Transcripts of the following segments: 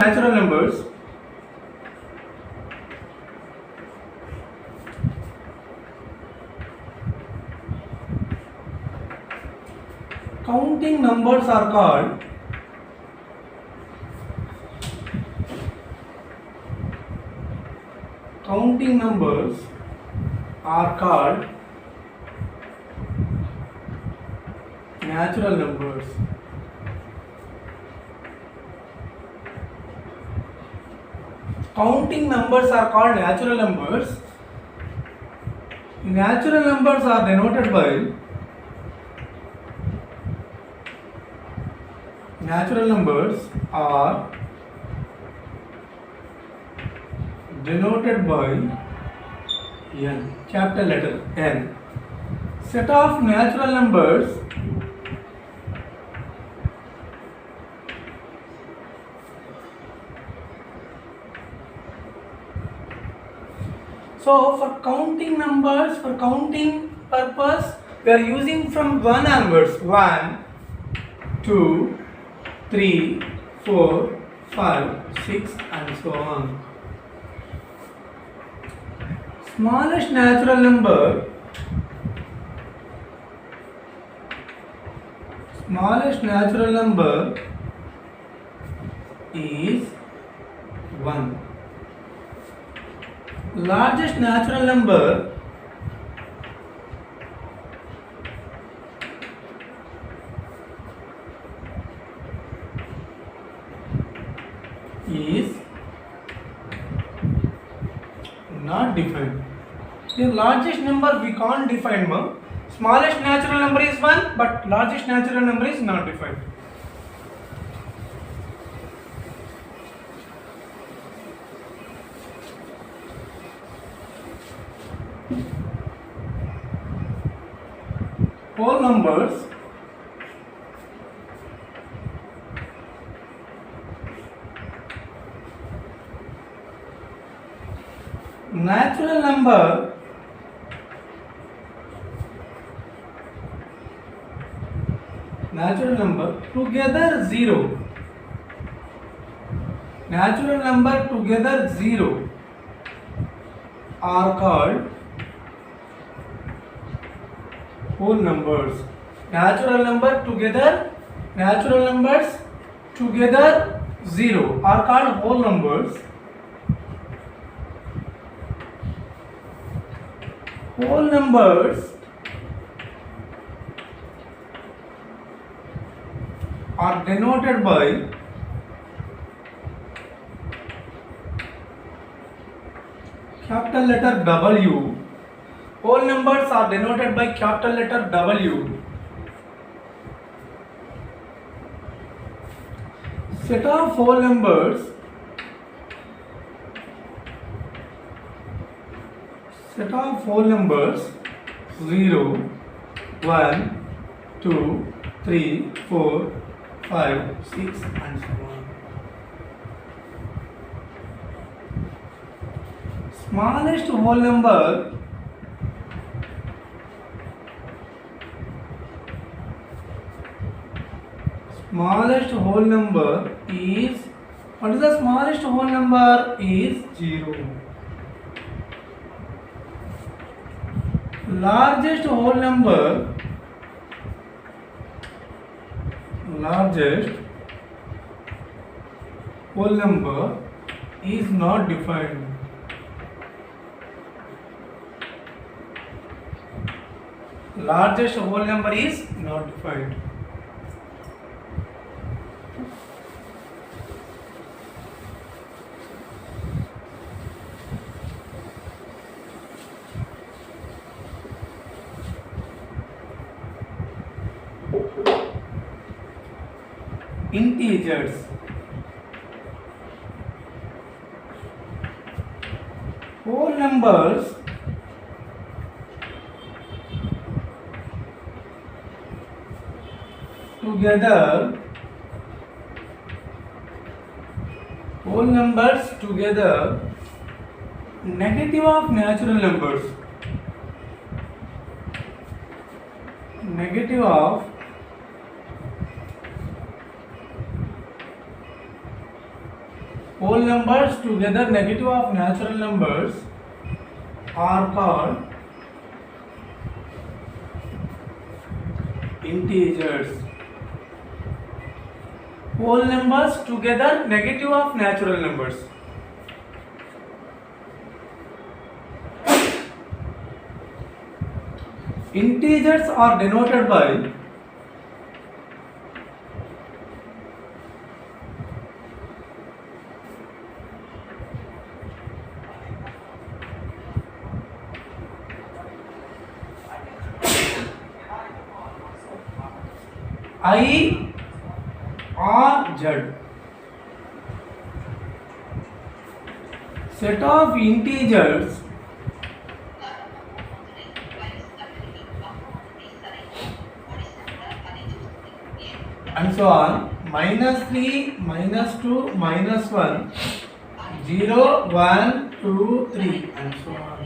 Natural numbers. Counting numbers are called natural numbers. Counting numbers are called natural numbers. Natural numbers are denoted by n, capital letter N. Set of natural numbers so for counting numbers, for counting purpose, we are using from 1 onwards. 1, 2, 3, 4, 5, 6 and so on. Smallest natural number is 1. Largest natural number is not defined. The largest number we can't define. Smallest natural number is 1, but largest natural number is not defined. Whole numbers natural number together 0. Natural number together 0 are called whole numbers. Natural numbers together 0 are called whole numbers. Whole numbers are denoted by capital letter W. Whole numbers are denoted by capital letter W. Set of whole numbers 0, 1, 2, 3, 4, 5, 6 and so on. Smallest whole number is, what is the smallest whole number? Is 0. Largest whole number is not defined. Largest whole number is not defined. Integers. Whole numbers together negative of natural numbers. Negative of whole numbers together negative of natural numbers are called integers. Whole numbers together negative of natural numbers. Integers are denoted by I or Z. Set of integers and so on, -3, -2, -1, 0, 1, 2, 3 and so on.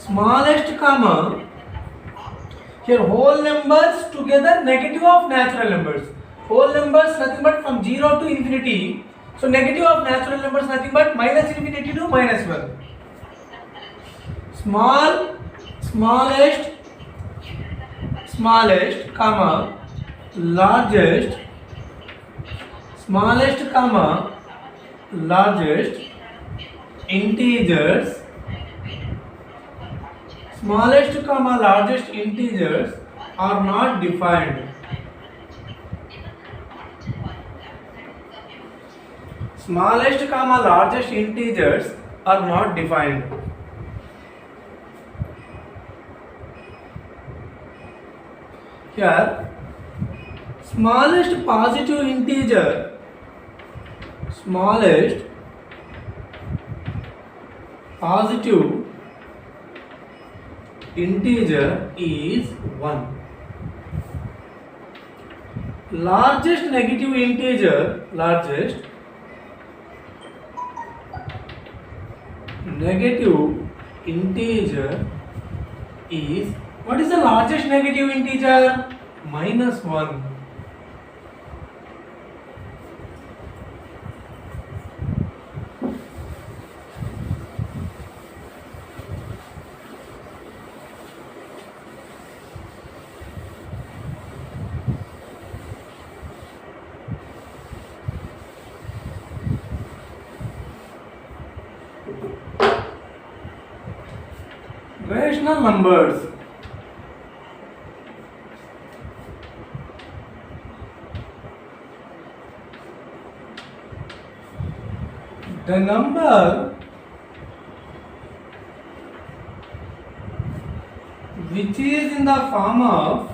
Smallest comma, here whole numbers together negative of natural numbers. Whole numbers nothing but from 0 to infinity. So negative of natural numbers nothing but -infinity to -1. Smallest comma largest, smallest comma largest integers, smallest comma largest integers are not defined. Smallest comma largest integers are not defined. Here smallest positive integer, smallest positive integer is 1. Largest negative integer, largest negative integer is, what is the largest negative integer? -1. Rational numbers. The number which is in the form of,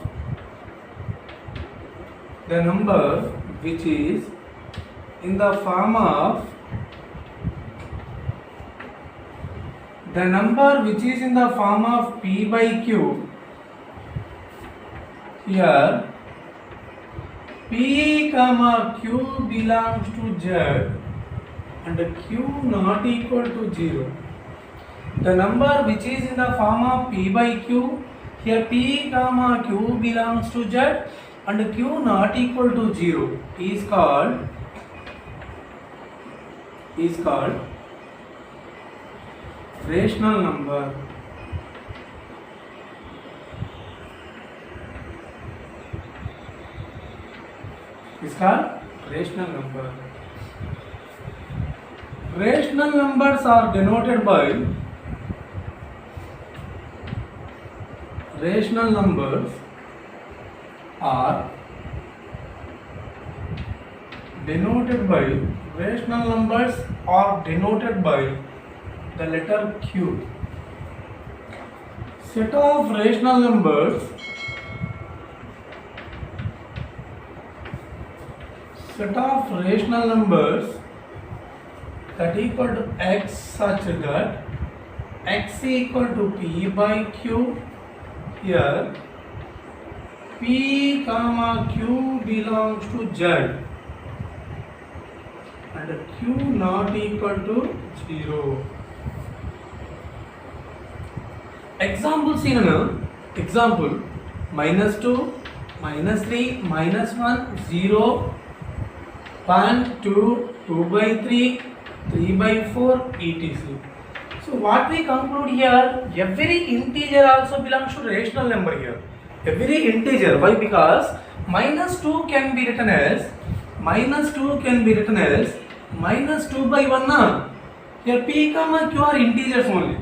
the number which is in the form of, the number which is in the form of p by q, here p comma q belongs to z and q not equal to 0. The number which is in the form of p by q, here p comma q belongs to z and q not equal to 0 is called rational number. Is called rational number. Rational numbers are denoted by, rational numbers are denoted by, rational numbers are denoted by the letter Q. Set of rational numbers, set of rational numbers that equal to x such that x equal to p by q, here p comma q belongs to z and q not equal to 0. Example seen Example, -2, -3, -1, 0, 1, 2, 2 by 3, 3 by 4, etc. So what we conclude here, every integer also belongs to rational number here. Every integer, why? Because -2 can be written as -2 by 1 now. Here p comma q are integers only.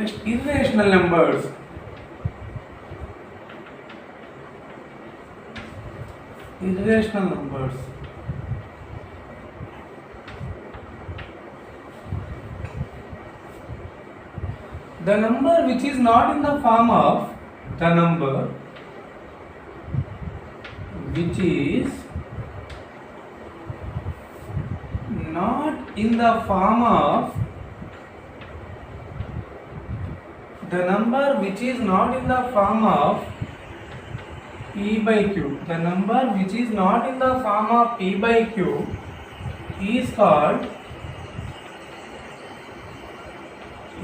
Next, irrational numbers. Irrational numbers. The number which is not in the form of the number which is not in the form of the number which is not in the form of p by q. The number which is not in the form of p by q is called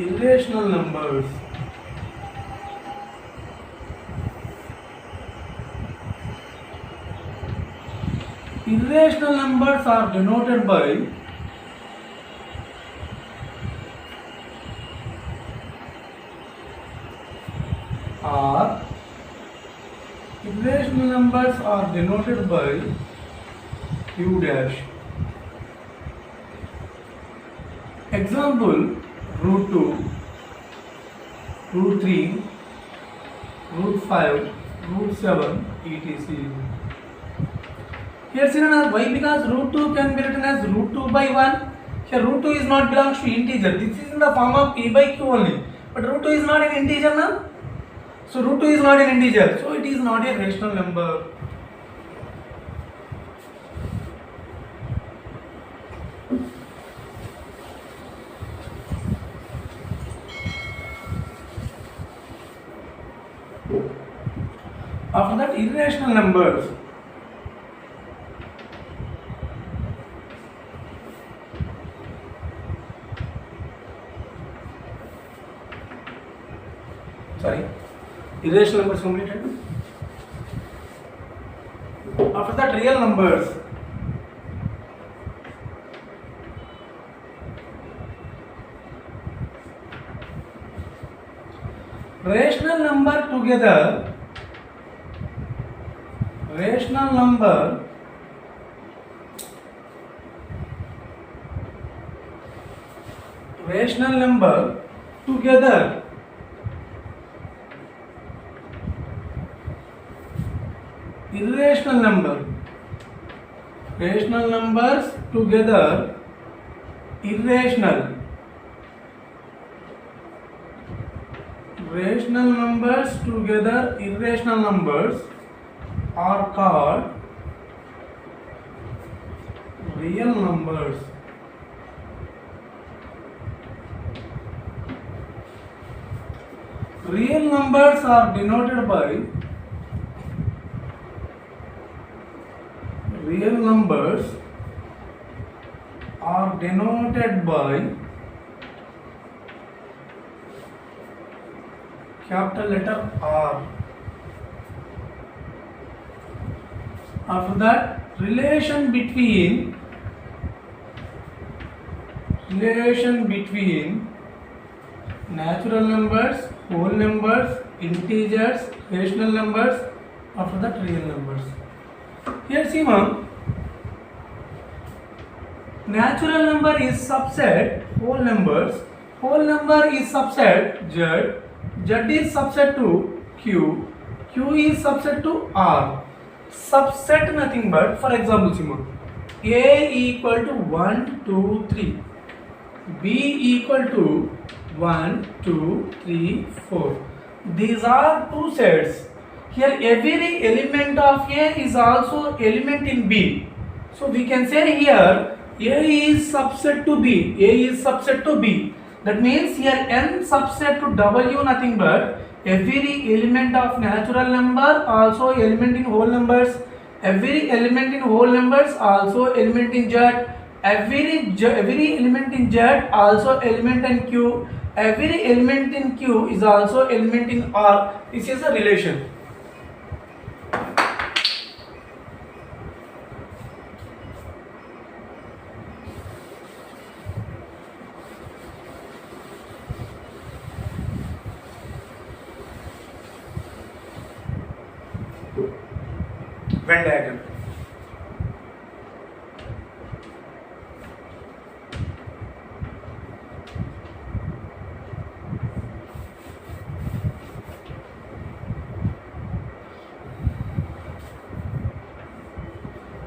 irrational numbers. Irrational numbers are denoted by irrational numbers are denoted by q dash. Example, √2, √3, √5, √7, etc. Here seen why? Because √2 can be written as √2 by 1. Here √2 is not belongs to integer. This is in the form of p by q only. But √2 is not an integer now. So √2 is not an integer. So it is not a rational number. After that, irrational numbers. Irrational numbers completed. After that, real numbers. Rational number together. Rational number together irrational number. Rational numbers together irrational. Rational numbers together irrational numbers are called real numbers. Real numbers are denoted by capital letter R. After that, relation between natural numbers, whole numbers, integers, rational numbers. After that, real numbers. Here see ma'am, natural number is subset whole numbers. Whole number is subset Z. Z is subset to Q. Q is subset to R. Subset nothing but, for example, see ma'am, A equal to 1, 2, 3. B equal to 1, 2, 3, 4. These are two sets. Here every element of A is also element in B. So we can say here A is subset to B. A is subset to B. That means here n subset to W nothing but every element of natural number also element in whole numbers. Every element in whole numbers also element in Z. Every element in Z also element in Q. Every element in Q is also element in R. This is a relation. Venn diagram.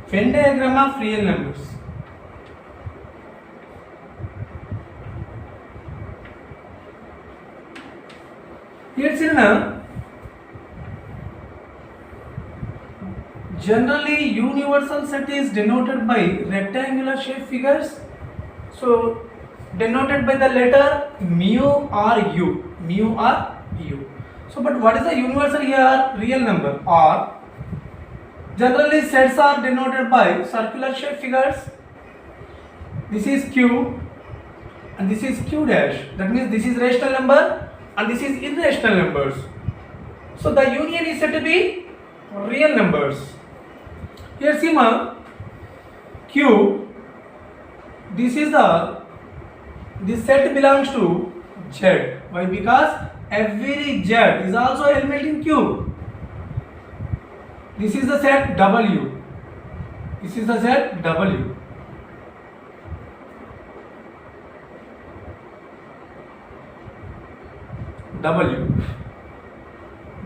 Venn diagram of real numbers. Here children, generally universal set is denoted by rectangular shape figures. So denoted by the letter mu or u. Mu or u. So but what is the universal here? Real number. Or generally sets are denoted by circular shape figures. This is q and this is q dash. That means this is rational number and this is irrational numbers. So the union is said to be real numbers. Here Sima, q, this set belongs to Z. Why? Because every Z is also element in q. This is the set W. This is the set W. W.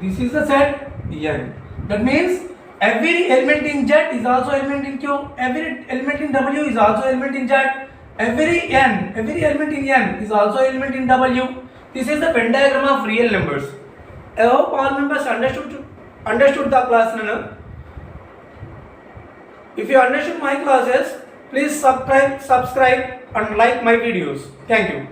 This is the set N. That means every element in Z is also element in Q. Every element in W is also element in Z. Every element in N is also element in W. This is the Venn diagram of real numbers. I hope all members understood the class. If you understood my classes, please subscribe and like my videos. Thank you.